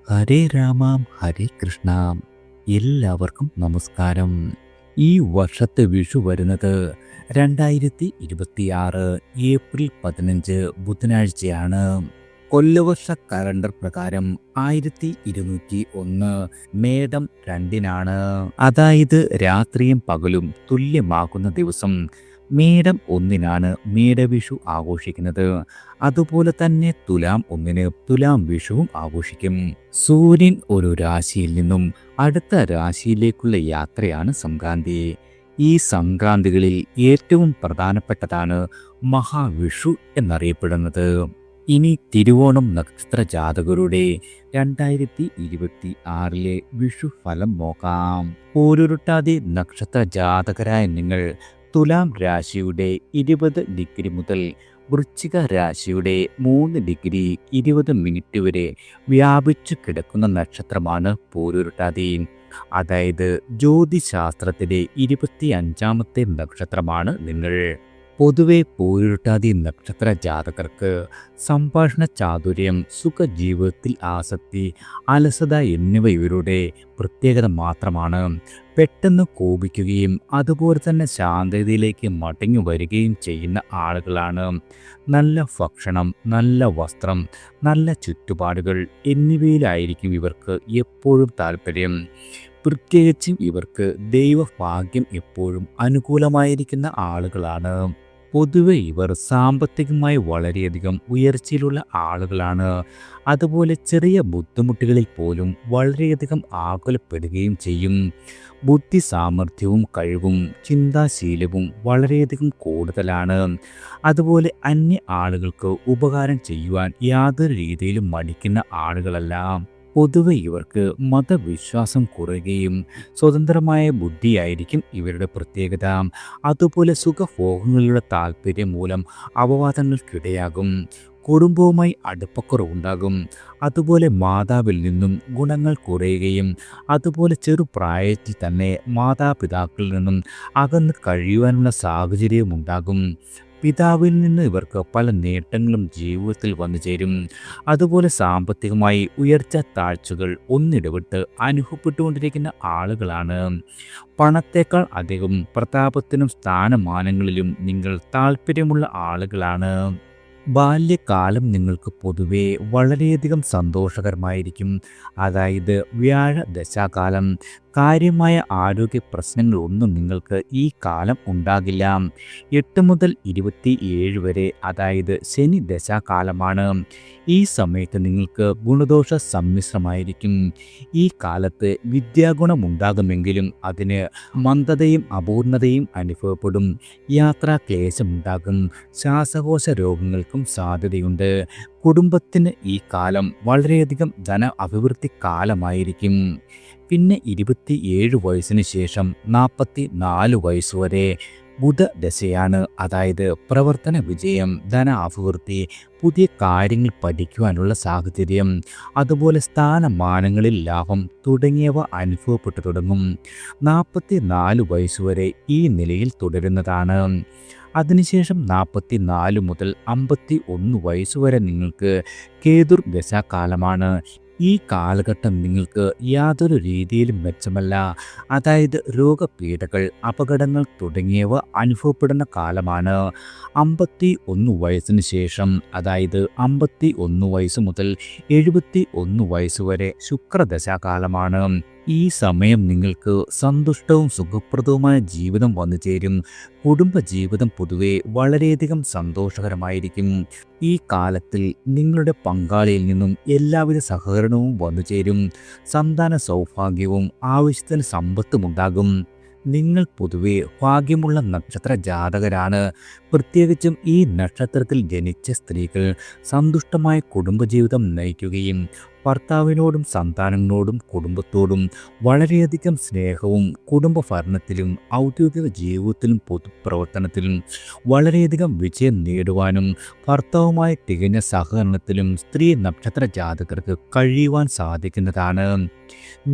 ഹരേ രാമ ഹരേ കൃഷ്ണ. എല്ലാവർക്കും നമസ്കാരം. ഈ വർഷത്തെ വിഷു വരുന്നത് 2026 ഏപ്രിൽ 15 ബുധനാഴ്ചയാണ്. കൊല്ലവർഷ കലണ്ടർ പ്രകാരം 1201 മേടം 2-നാണ്. അതായത് രാത്രിയും പകലും തുല്യമാകുന്ന ദിവസം മേടം 1-നാണ് മേടവിഷു ആഘോഷിക്കുന്നത്. അതുപോലെ തന്നെ തുലാം 1-ന് തുലാം വിഷുവും ആഘോഷിക്കും. സൂര്യൻ ഒരു രാശിയിൽ നിന്നും അടുത്ത രാശിയിലേക്കുള്ള യാത്രയാണ് സംക്രാന്തി. ഈ സംക്രാന്തികളിൽ ഏറ്റവും പ്രധാനപ്പെട്ടതാണ് മഹാവിഷു എന്നറിയപ്പെടുന്നത്. ഇനി തിരുവോണം നക്ഷത്ര ജാതകരുടെ 2026 വിഷു ഫലം നോക്കാം. പൂരുരുട്ടാതി നക്ഷത്ര ജാതകരായ നിങ്ങൾ തുലാം രാശിയുടെ 20 ഡിഗ്രി മുതൽ വൃശ്ചിക രാശിയുടെ 3 ഡിഗ്രി 20 മിനിറ്റ് വരെ വ്യാപിച്ചു കിടക്കുന്ന നക്ഷത്രമാണ് പൂരുരുട്ടാതി. അതായത് ജ്യോതിശാസ്ത്രത്തിലെ 25ാമത്തെ നക്ഷത്രമാണ് നിങ്ങൾ. പൊതുവെ പൂരുരുട്ടാതി നക്ഷത്ര ജാതകർക്ക് സംഭാഷണ ചാതുര്യം, സുഖജീവിതത്തിൽ ആസക്തി, അലസത എന്നിവ ഇവരുടെ പ്രത്യേകത മാത്രമാണ്. പെട്ടെന്ന് കോപിക്കുകയും അതുപോലെ തന്നെ ശാന്തതയിലേക്ക് മടങ്ങി വരികയും ചെയ്യുന്ന ആളുകളാണ്. നല്ല ഭക്ഷണം, നല്ല വസ്ത്രം, നല്ല ചുറ്റുപാടുകൾ എന്നിവയിലായിരിക്കും ഇവർക്ക് എപ്പോഴും താല്പര്യം. പ്രത്യേകിച്ചും ഇവർക്ക് ദൈവഭാഗ്യം എപ്പോഴും അനുകൂലമായിരിക്കുന്ന ആളുകളാണ്. പൊതുവെ ഇവർ സാമ്പത്തികമായി വളരെയധികം ഉയർച്ചയിലുള്ള ആളുകളാണ്. അതുപോലെ ചെറിയ ബുദ്ധിമുട്ടുകളിൽ പോലും വളരെയധികം ആകുലപ്പെടുകയും ചെയ്യും. ബുദ്ധി സാമർഥ്യവും കഴിവും ചിന്താശീലവും വളരെയധികം കൂടുതലാണ്. അതുപോലെ അന്യ ആളുകൾക്ക് ഉപകാരം ചെയ്യുവാൻ യാതൊരു രീതിയിലും മടിക്കുന്ന ആളുകളല്ല. പൊതുവെ ഇവർക്ക് മതവിശ്വാസം കുറയുകയും സ്വതന്ത്രമായ ബുദ്ധിയായിരിക്കും ഇവരുടെ പ്രത്യേകത. അതുപോലെ സുഖഭോഗങ്ങളുടെ താല്പര്യം മൂലം അപവാദങ്ങൾക്കിടയാകും. കുടുംബവുമായി അടുപ്പക്കുറവുണ്ടാകും. അതുപോലെ മാതാവിൽ നിന്നും ഗുണങ്ങൾ കുറയുകയും അതുപോലെ ചെറുപ്രായത്തിൽ തന്നെ മാതാപിതാക്കളിൽ നിന്നും അകന്ന് കഴിയുവാനുള്ള സാഹചര്യവും ഉണ്ടാകും. പിതാവിൽ നിന്ന് ഇവർക്ക് പല നേട്ടങ്ങളും ജീവിതത്തിൽ വന്നു ചേരും. അതുപോലെ സാമ്പത്തികമായി ഉയർച്ച താഴ്ചകൾ ഒന്നിടവിട്ട് അനുഭവപ്പെട്ടുകൊണ്ടിരിക്കുന്ന ആളുകളാണ്. പണത്തേക്കാൾ അധികം പ്രതാപത്തിനും സ്ഥാനമാനങ്ങളിലും നിങ്ങൾ താല്പര്യമുള്ള ആളുകളാണ്. ബാല്യകാലം നിങ്ങൾക്ക് പൊതുവെ വളരെയധികം സന്തോഷകരമായിരിക്കും. അതായത് വ്യാഴ ദശാകാലം. കാര്യമായ ആരോഗ്യ പ്രശ്നങ്ങളൊന്നും നിങ്ങൾക്ക് ഈ കാലം ഉണ്ടാകില്ല. 8 മുതൽ 27 വരെ അതായത് ശനി ദശാകാലമാണ്. ഈ സമയത്ത് നിങ്ങൾക്ക് ഗുണദോഷ സമ്മിശ്രമായിരിക്കും. ഈ കാലത്ത് വിദ്യാഗുണമുണ്ടാകുമെങ്കിലും അതിന് മന്ദതയും അപൂർണതയും അനുഭവപ്പെടും. യാത്രാക്ലേശമുണ്ടാകും. ശ്വാസകോശ രോഗങ്ങൾക്കും സാധ്യതയുണ്ട്. കുടുംബത്തിന് ഈ കാലം വളരെയധികം ധന അഭിവൃദ്ധി കാലമായിരിക്കും. പിന്നെ 27 വയസ്സിന് ശേഷം 44 വയസ്സുവരെ ബുധദശയാണ്. അതായത് പ്രവർത്തന വിജയം, ധന അഭിവൃദ്ധി, പുതിയ കാര്യങ്ങൾ പഠിക്കുവാനുള്ള സാഹചര്യം, അതുപോലെ സ്ഥാനമാനങ്ങളിൽ ലാഭം തുടങ്ങിയവ അനുഭവപ്പെട്ടു തുടങ്ങും. 44 വയസ്സുവരെ ഈ നിലയിൽ തുടരുന്നതാണ്. അതിനുശേഷം 44 മുതൽ 51 വയസ്സുവരെ നിങ്ങൾക്ക് കേതുർ ദശാകാലമാണ്. ഈ കാലഘട്ടം നിങ്ങൾക്ക് യാതൊരു രീതിയിലും മെച്ചമല്ല. അതായത് രോഗപീഠകൾ, അപകടങ്ങൾ തുടങ്ങിയവ അനുഭവപ്പെടുന്ന കാലമാണ്. 51 വയസ്സിന് ശേഷം അതായത് 51 വയസ്സ് മുതൽ 71 വയസ്സുവരെ ശുക്രദശാകാലമാണ്. ഈ സമയം നിങ്ങൾക്ക് സന്തുഷ്ടവും സുഖപ്രദവുമായ ജീവിതം വന്നു ചേരും. കുടുംബജീവിതം പൊതുവെ വളരെയധികം സന്തോഷകരമായിരിക്കും. ഈ കാലത്തിൽ നിങ്ങളുടെ പങ്കാളിയിൽ നിന്നും എല്ലാവിധ സഹകരണവും വന്നു ചേരും. സന്താന സൗഭാഗ്യവും ആവശ്യത്തിന് സമ്പത്തും ഉണ്ടാകും. നിങ്ങൾ പൊതുവെ ഭാഗ്യമുള്ള നക്ഷത്ര ജാതകരാണ്. പ്രത്യേകിച്ചും ഈ നക്ഷത്രത്തിൽ ജനിച്ച സ്ത്രീകൾ സന്തുഷ്ടമായ കുടുംബജീവിതം നയിക്കുകയും ഭർത്താവിനോടും സന്താനങ്ങളോടും കുടുംബത്തോടും വളരെയധികം സ്നേഹവും കുടുംബ ഭരണത്തിലും ഔദ്യോഗിക ജീവിതത്തിലും പൊതുപ്രവർത്തനത്തിലും വളരെയധികം വിജയം നേടുവാനും ഭർത്താവുമായി തികഞ്ഞ സഹകരണത്തിലും സ്ത്രീ നക്ഷത്ര ജാതകർക്ക് കഴിയുവാൻ സാധിക്കുന്നതാണ്.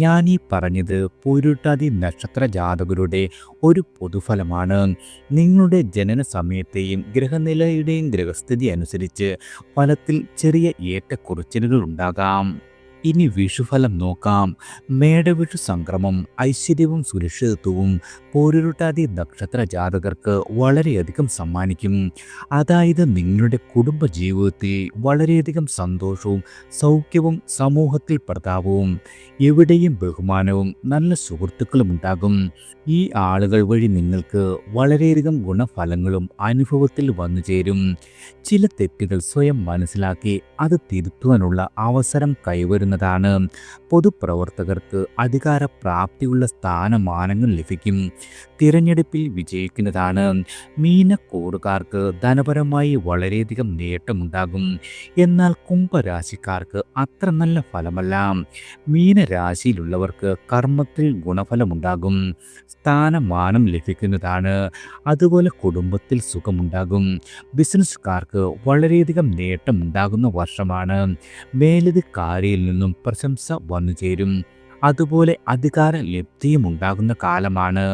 ഞാനീ പറഞ്ഞത് പൂരുരുട്ടാതി നക്ഷത്ര ജാതകരുടെ ഒരു പൊതുഫലമാണ്. നിങ്ങളുടെ ജനന സമയത്തെയും ഗ്രഹനിലയുടെയും ഗ്രഹസ്ഥിതി അനുസരിച്ച് ഫലത്തിൽ ചെറിയ ഏറ്റക്കുറച്ചിലുകൾ ഉണ്ടാകാം. ഇനി വിഷുഫലം നോക്കാം. മേടവിഷു സംക്രമം ഐശ്വര്യവും സുരക്ഷിതത്വവും പോരുരുട്ടാതി നക്ഷത്ര ജാതകർക്ക് വളരെയധികം സമ്മാനിക്കും. അതായത് നിങ്ങളുടെ കുടുംബ ജീവിതത്തിൽ വളരെയധികം സന്തോഷവും സൗഖ്യവും സമൂഹത്തിൽ പ്രതാപവും എവിടെയും ബഹുമാനവും നല്ല സുഹൃത്തുക്കളും ഉണ്ടാകും. ഈ ആളുകൾ വഴി നിങ്ങൾക്ക് വളരെയധികം ഗുണഫലങ്ങളും അനുഭവത്തിൽ വന്നു ചേരും. ചില തെറ്റുകൾ സ്വയം മനസ്സിലാക്കി അത് തിരുത്തുവാനുള്ള അവസരം കൈവരുന്നതാണ്. പൊതുപ്രവർത്തകർക്ക് അധികാരപ്രാപ്തിയുള്ള സ്ഥാനമാനങ്ങൾ ലഭിക്കും. തിരഞ്ഞെടുപ്പിൽ വിജയിക്കുന്നതാണ്. മീനക്കൂറുകാർക്ക് ധനപരമായി വളരെയധികം നേട്ടമുണ്ടാകും. എന്നാൽ കുംഭരാശിക്കാർക്ക് അത്ര നല്ല ഫലമല്ല. മീനരാശിയിലുള്ളവർക്ക് കർമ്മത്തിൽ ഗുണഫലമുണ്ടാകും. സ്ഥാനമാനം ലഭിക്കുന്നതാണ്. അതുപോലെ കുടുംബത്തിൽ സുഖമുണ്ടാകും. ബിസിനസ്സുകാർക്ക് വളരെയധികം നേട്ടമുണ്ടാകുന്ന വർഷമാണ്. മേലധികാരിയിൽ നിന്നും പ്രശംസ വന്നു ചേരും. അതുപോലെ അധികാര ലബ്ധിയും ഉണ്ടാകുന്ന കാലമാണ്.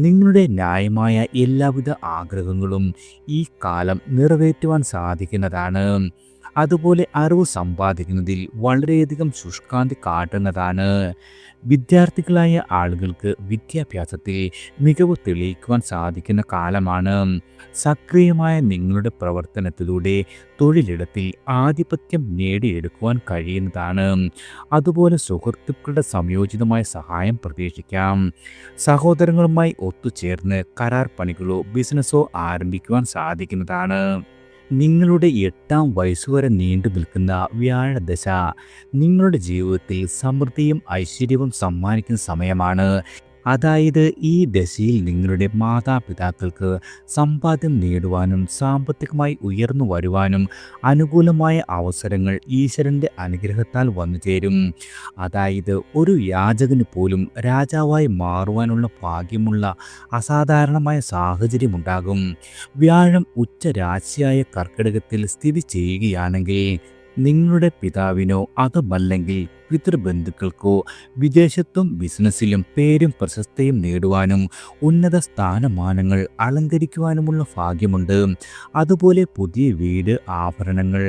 നിങ്ങളുടെ ന്യായമായ എല്ലാവിധ ആഗ്രഹങ്ങളും ഈ കാലം നിറവേറ്റുവാൻ സാധിക്കുന്നതാണ്. അതുപോലെ അറിവ് സമ്പാദിക്കുന്നതിൽ വളരെയധികം ശുഷ്കാന്തി കാട്ടുന്നതാണ്. വിദ്യാർത്ഥികളായ ആളുകൾക്ക് വിദ്യാഭ്യാസത്തിൽ മികവ് തെളിയിക്കുവാൻ സാധിക്കുന്ന കാലമാണ്. സക്രിയമായ നിങ്ങളുടെ പ്രവർത്തനത്തിലൂടെ തൊഴിലിടത്തിൽ ആധിപത്യം നേടിയെടുക്കുവാൻ കഴിയുന്നതാണ്. അതുപോലെ സുഹൃത്തുക്കളുടെ സംയോജിതമായ സഹായം പ്രതീക്ഷിക്കാം. സഹോദരങ്ങളുമായി ഒത്തുചേർന്ന് കരാർ പണികളോ ബിസിനസ്സോ ആരംഭിക്കുവാൻ സാധിക്കുന്നതാണ്. നിങ്ങളുടെ 8-ാം വയസ്സുവരെ നീണ്ടു നിൽക്കുന്ന വ്യാഴദശ നിങ്ങളുടെ ജീവിതത്തിൽ സമൃദ്ധിയും ഐശ്വര്യവും സമ്മാനിക്കുന്ന സമയമാണ്. അതായത് ഈ ദശയിൽ നിങ്ങളുടെ മാതാപിതാക്കൾക്ക് സമ്പാദ്യം നേടുവാനും സാമ്പത്തികമായി ഉയർന്നു വരുവാനും അനുകൂലമായ അവസരങ്ങൾ ഈശ്വരൻ്റെ അനുഗ്രഹത്താൽ വന്നു ചേരും. അതായത് ഒരു യാചകന് പോലും രാജാവായി മാറുവാനുള്ള ഭാഗ്യമുള്ള അസാധാരണമായ സാഹചര്യമുണ്ടാകും. വ്യാഴം ഉച്ചരാശിയായ കർക്കിടകത്തിൽ സ്ഥിതി ചെയ്യുകയാണെങ്കിൽ നിങ്ങളുടെ പിതാവിനോ അതുമല്ലെങ്കിൽ പിതൃബന്ധുക്കൾക്കോ വിദേശത്തും ബിസിനസ്സിലും പേരും പ്രശസ്തിയും നേടുവാനും ഉന്നത സ്ഥാനമാനങ്ങൾ അലങ്കരിക്കുവാനുമുള്ള ഭാഗ്യമുണ്ട്. അതുപോലെ പുതിയ വീട്, ആഭരണങ്ങൾ,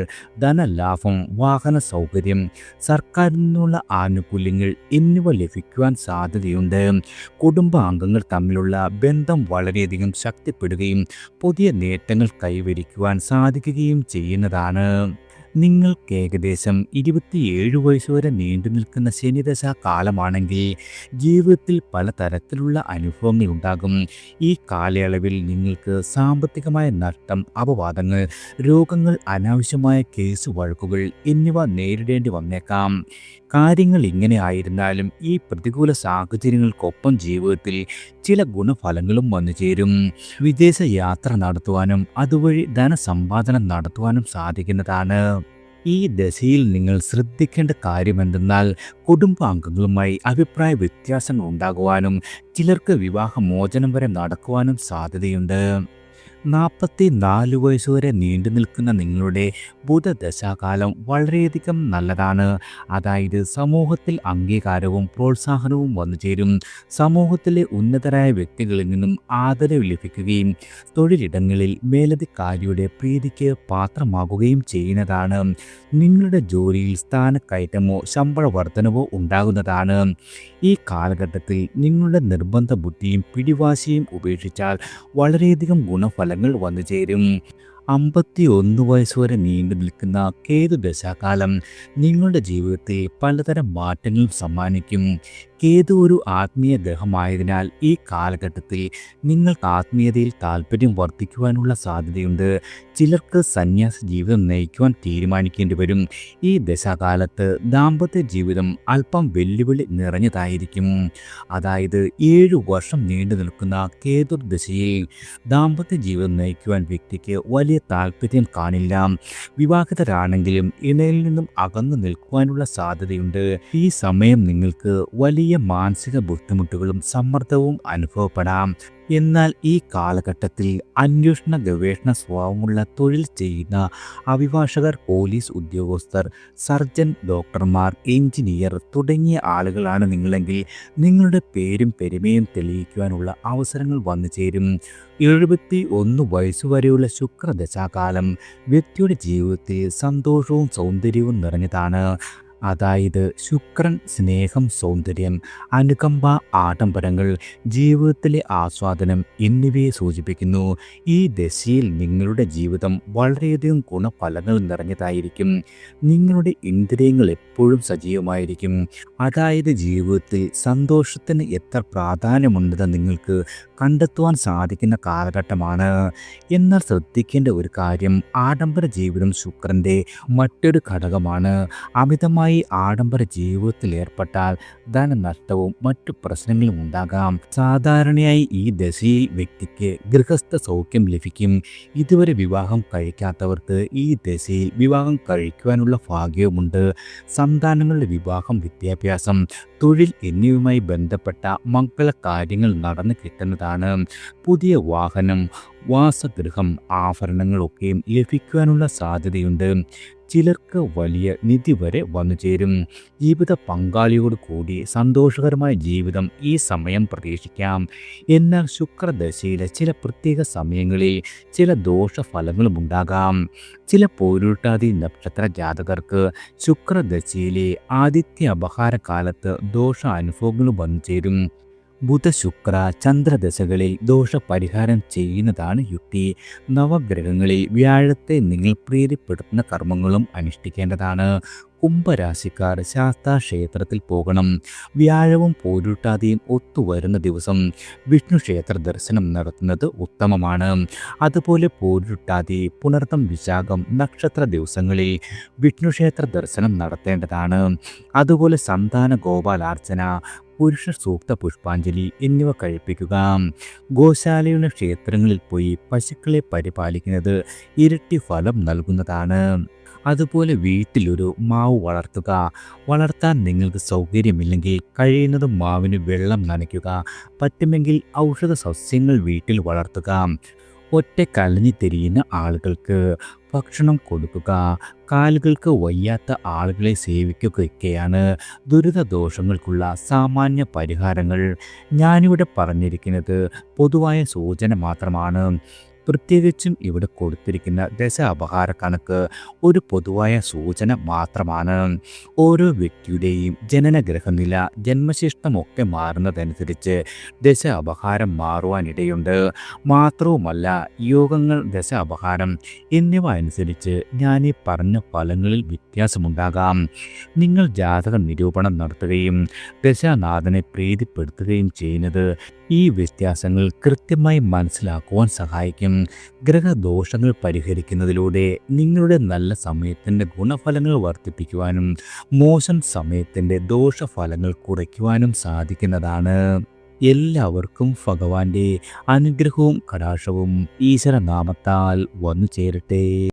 ധനലാഭം, വാഹന സൗകര്യം, സർക്കാരിൽ നിന്നുള്ള ആനുകൂല്യങ്ങൾ എന്നിവ ലഭിക്കുവാൻ സാധ്യതയുണ്ട്. കുടുംബാംഗങ്ങൾ തമ്മിലുള്ള ബന്ധം വളരെയധികം ശക്തിപ്പെടുകയും പുതിയ നേട്ടങ്ങൾ കൈവരിക്കുവാൻ സാധിക്കുകയും ചെയ്യുന്നതാണ്. നിങ്ങൾക്ക് ഏകദേശം 27 വയസ്സുവരെ നീണ്ടു നിൽക്കുന്ന ശനിദശ കാലമാണെങ്കിൽ ജീവിതത്തിൽ പലതരത്തിലുള്ള അനുഭവങ്ങൾ ഉണ്ടാകും. ഈ കാലയളവിൽ നിങ്ങൾക്ക് സാമ്പത്തികമായ നഷ്ടം, അപവാദങ്ങൾ, രോഗങ്ങൾ, അനാവശ്യമായ കേസ് വഴക്കുകൾ എന്നിവ നേരിടേണ്ടി വന്നേക്കാം. കാര്യങ്ങൾ ഇങ്ങനെ ആയിരുന്നാലും ഈ പ്രതികൂല സാഹചര്യങ്ങൾക്കൊപ്പം ജീവിതത്തിൽ ചില ഗുണഫലങ്ങളും വന്നു ചേരും. വിദേശ യാത്ര നടത്തുവാനും അതുവഴി ധനസമ്പാദനം നടത്തുവാനും സാധിക്കുന്നതാണ്. ഈ ദശയിൽ നിങ്ങൾ ശ്രദ്ധിക്കേണ്ട കാര്യമെന്തെന്നാൽ കുടുംബാംഗങ്ങളുമായി അഭിപ്രായ വ്യത്യാസങ്ങൾ ഉണ്ടാകുവാനും ചിലർക്ക് വിവാഹമോചനം വരെ നടക്കുവാനും സാധ്യതയുണ്ട്. 44 വയസ്സുവരെ നീണ്ടു നിൽക്കുന്ന നിങ്ങളുടെ ബുധദശാകാലം വളരെയധികം നല്ലതാണ്. അതായത് സമൂഹത്തിൽ അംഗീകാരവും പ്രോത്സാഹനവും വന്നു ചേരും. സമൂഹത്തിലെ ഉന്നതരായ വ്യക്തികളിൽ നിന്നും ആദരവ് ലഭിക്കുകയും തൊഴിലിടങ്ങളിൽ മേലധികാരിയുടെ പ്രീതിക്ക് പാത്രമാകുകയും ചെയ്യുന്നതാണ്. നിങ്ങളുടെ ജോലിയിൽ സ്ഥാനക്കയറ്റമോ ശമ്പള വർധനവോ ഉണ്ടാകുന്നതാണ്. ഈ കാലഘട്ടത്തിൽ നിങ്ങളുടെ നിർബന്ധ ബുദ്ധിയും പിടിവാശിയും ഉപേക്ഷിച്ചാൽ വളരെയധികം ഗുണഫലങ്ങൾ വന്നു ചേരും. 51 വയസ്സുവരെ നീണ്ടു നിൽക്കുന്ന കേതു ദശാകാലം നിങ്ങളുടെ ജീവിതത്തിൽ പലതരം മാറ്റങ്ങളും സമ്മാനിക്കും. കേതു ഒരു ആത്മീയ ഗ്രഹമായതിനാൽ ഈ കാലഘട്ടത്തിൽ നിങ്ങൾക്ക് ആത്മീയതയിൽ താല്പര്യം വർദ്ധിക്കുവാനുള്ള സാധ്യതയുണ്ട്. ചിലർക്ക് സന്യാസ ജീവിതം നയിക്കുവാൻ തീരുമാനിക്കേണ്ടി വരും. ഈ ദശാകാലത്ത് ദാമ്പത്യ ജീവിതം അല്പം വെല്ലുവിളി നിറഞ്ഞതായിരിക്കും. അതായത് 7 വർഷം നീണ്ടു നിൽക്കുന്ന കേതു ദശയിൽ ദാമ്പത്യ ജീവിതം നയിക്കുവാൻ വ്യക്തിക്ക് വലിയ താല്പര്യം കാണില്ല. വിവാഹിതരാണെങ്കിലും ഇണയിൽ നിന്നും അകന്നു നിൽക്കുവാനുള്ള സാധ്യതയുണ്ട്. ഈ സമയം നിങ്ങൾക്ക് വലിയ മാനസിക ബുദ്ധിമുട്ടുകളും സമ്മർദ്ദവും അനുഭവപ്പെടാം. എന്നാൽ ഈ കാലഘട്ടത്തിൽ അന്വേഷണ ഗവേഷണ സ്വഭാവമുള്ള തൊഴിൽ ചെയ്യുന്ന അഭിഭാഷകർ, പോലീസ് ഉദ്യോഗസ്ഥർ, സർജൻ, ഡോക്ടർമാർ, എഞ്ചിനീയർ തുടങ്ങിയ ആളുകളാണ് നിങ്ങളെങ്കിൽ നിങ്ങളുടെ പേരും പെരുമയും തെളിയിക്കുവാനുള്ള അവസരങ്ങൾ വന്നു ചേരും. 71 വയസ്സുവരെയുള്ള ശുക്രദശാകാലം വ്യക്തിയുടെ ജീവിതത്തിൽ സന്തോഷവും സൗന്ദര്യവും നിറഞ്ഞതാണ്. അതായത് ശുക്രൻ സ്നേഹം, സൗന്ദര്യം, അനുകമ്പ, ആഡംബരങ്ങൾ, ജീവിതത്തിലെ ആസ്വാദനം എന്നിവയെ സൂചിപ്പിക്കുന്നു. ഈ ദശയിൽ നിങ്ങളുടെ ജീവിതം വളരെയധികം ഗുണഫലങ്ങൾ നിറഞ്ഞതായിരിക്കും. നിങ്ങളുടെ ഇന്ദ്രിയങ്ങൾ എപ്പോഴും സജീവമായിരിക്കും. അതായത് ജീവിതത്തിൽ സന്തോഷത്തിന് എത്ര പ്രാധാന്യമുണ്ടെന്ന് നിങ്ങൾക്ക് കണ്ടെത്തുവാൻ സാധിക്കുന്ന കാലഘട്ടമാണ്. എന്നാൽ ശ്രദ്ധിക്കേണ്ട ഒരു കാര്യം, ആഡംബര ജീവിതം ശുക്രൻ്റെ മറ്റൊരു ഘടകമാണ്. അമിതമായി ആഡംബര ജീവിതത്തിൽ ഏർപ്പെട്ടാൽ ധനനഷ്ടവും മറ്റു പ്രശ്നങ്ങളും ഉണ്ടാകാം. സാധാരണയായി ഈ ദശയിൽ വ്യക്തിക്ക് ഗൃഹസ്ഥ സൗഖ്യം ലഭിക്കും. ഇതുവരെ വിവാഹം കഴിക്കാത്തവർക്ക് ഈ ദശയിൽ വിവാഹം കഴിക്കുവാനുള്ള ഭാഗ്യവുമുണ്ട്. സന്താനങ്ങളുടെ വിവാഹം, വിദ്യാഭ്യാസം, തൊഴിൽ എന്നിവയുമായി ബന്ധപ്പെട്ട മംഗളകാര്യങ്ങൾ നടന്നു കിട്ടുന്നതാണ്. പുതിയ വാഹനം, വാസഗൃഹം, ആഭരണങ്ങളൊക്കെയും ലഭിക്കുവാനുള്ള സാധ്യതയുണ്ട്. ചിലർക്ക് വലിയ നിധി വരെ വന്നു ചേരും. ജീവിത പങ്കാളിയോട് കൂടി സന്തോഷകരമായ ജീവിതം ഈ സമയം പ്രതീക്ഷിക്കാം. എന്നാൽ ശുക്രദശയിലെ ചില പ്രത്യേക സമയങ്ങളിൽ ചില ദോഷഫലങ്ങളും ഉണ്ടാകാം. ചില പോരുട്ടാതി നക്ഷത്ര ജാതകർക്ക് ശുക്രദശയിലെ ആദിത്യ അപഹാര കാലത്ത് ദോഷ അനുഭവങ്ങളും വന്നു ചേരും. ബുധ, ശുക്ര, ചന്ദ്രദശകളിൽ ദോഷപരിഹാരം ചെയ്യുന്നതാണ് യുക്തി. നവഗ്രഹങ്ങളിൽ വ്യാഴത്തെ നിങ്ങൾ പ്രീതിപ്പെടുത്തുന്ന കർമ്മങ്ങളും അനുഷ്ഠിക്കേണ്ടതാണ്. കുംഭരാശിക്കാർ ശാസ്താക്ഷേത്രത്തിൽ പോകണം. വ്യാഴവും പോരുട്ടാതിയും ഒത്തുവരുന്ന ദിവസം വിഷ്ണു ക്ഷേത്ര ദർശനം നടത്തുന്നത് ഉത്തമമാണ്. അതുപോലെ പോരുട്ടാതി, പുണർതം, വിശാഖം നക്ഷത്ര ദിവസങ്ങളിൽ വിഷ്ണു ക്ഷേത്ര ദർശനം നടത്തേണ്ടതാണ്. അതുപോലെ സന്താന ഗോപാലാർച്ചന, പുരുഷ സൂക്ത പുഷ്പാഞ്ജലി എന്നിവ കഴിപ്പിക്കുക. ഗോശാലയുടെ ക്ഷേത്രങ്ങളിൽ പോയി പശുക്കളെ പരിപാലിക്കുന്നത് ഇരട്ടി ഫലം നൽകുന്നതാണ്. അതുപോലെ വീട്ടിലൊരു മാവ് വളർത്തുക. വളർത്താൻ നിങ്ങൾക്ക് സൗകര്യമില്ലെങ്കിൽ കഴിയുന്നതും മാവിന് വെള്ളം നനയ്ക്കുക. പറ്റുമെങ്കിൽ ഔഷധ സസ്യങ്ങൾ വീട്ടിൽ വളർത്തുക. ഒറ്റ കലഞ്ഞി തിരിയുന്ന ആളുകൾക്ക് ഭക്ഷണം കൊടുക്കുക. കാലുകൾക്ക് വയ്യാത്ത ആളുകളെ സേവിക്കുകയൊക്കെയാണ് ദുരിതദോഷങ്ങൾക്കുള്ള സാമാന്യ പരിഹാരങ്ങൾ. ഞാനിവിടെ പറഞ്ഞിരിക്കുന്നത് പൊതുവായ സൂചന മാത്രമാണ്. പ്രത്യേകിച്ചും ഇവിടെ കൊടുത്തിരിക്കുന്ന ദശ അപഹാര കണക്ക് ഒരു പൊതുവായ സൂചന മാത്രമാണ്. ഓരോ വ്യക്തിയുടെയും ജനനഗ്രഹനില, ജന്മശിഷ്ടമൊക്കെ മാറുന്നതനുസരിച്ച് ദശ അപഹാരം മാറുവാനിടയുണ്ട്. മാത്രവുമല്ല, യോഗങ്ങൾ, ദശ അപഹാരം എന്നിവ അനുസരിച്ച് ഞാൻ ഈ പറഞ്ഞ ഫലങ്ങളിൽ വ്യത്യാസമുണ്ടാകാം. നിങ്ങൾ ജാതക നിരൂപണം നടത്തുകയും ദശാനാഥനെ പ്രീതിപ്പെടുത്തുകയും ചെയ്യുന്നത് ഈ വ്യത്യാസങ്ങൾ കൃത്യമായി മനസ്സിലാക്കുവാൻ സഹായിക്കും. ഗ്രഹദോഷങ്ങൾ പരിഹരിക്കുന്നതിലൂടെ നിങ്ങളുടെ നല്ല സമയത്തിൻ്റെ ഗുണഫലങ്ങൾ വർദ്ധിപ്പിക്കുവാനും മോശം സമയത്തിൻ്റെ ദോഷഫലങ്ങൾ കുറയ്ക്കുവാനും സാധിക്കുന്നതാണ്. എല്ലാവർക്കും ഭഗവാന്റെ അനുഗ്രഹവും കടാക്ഷവും ഈശ്വരനാമത്താൽ വന്നു ചേരട്ടെ.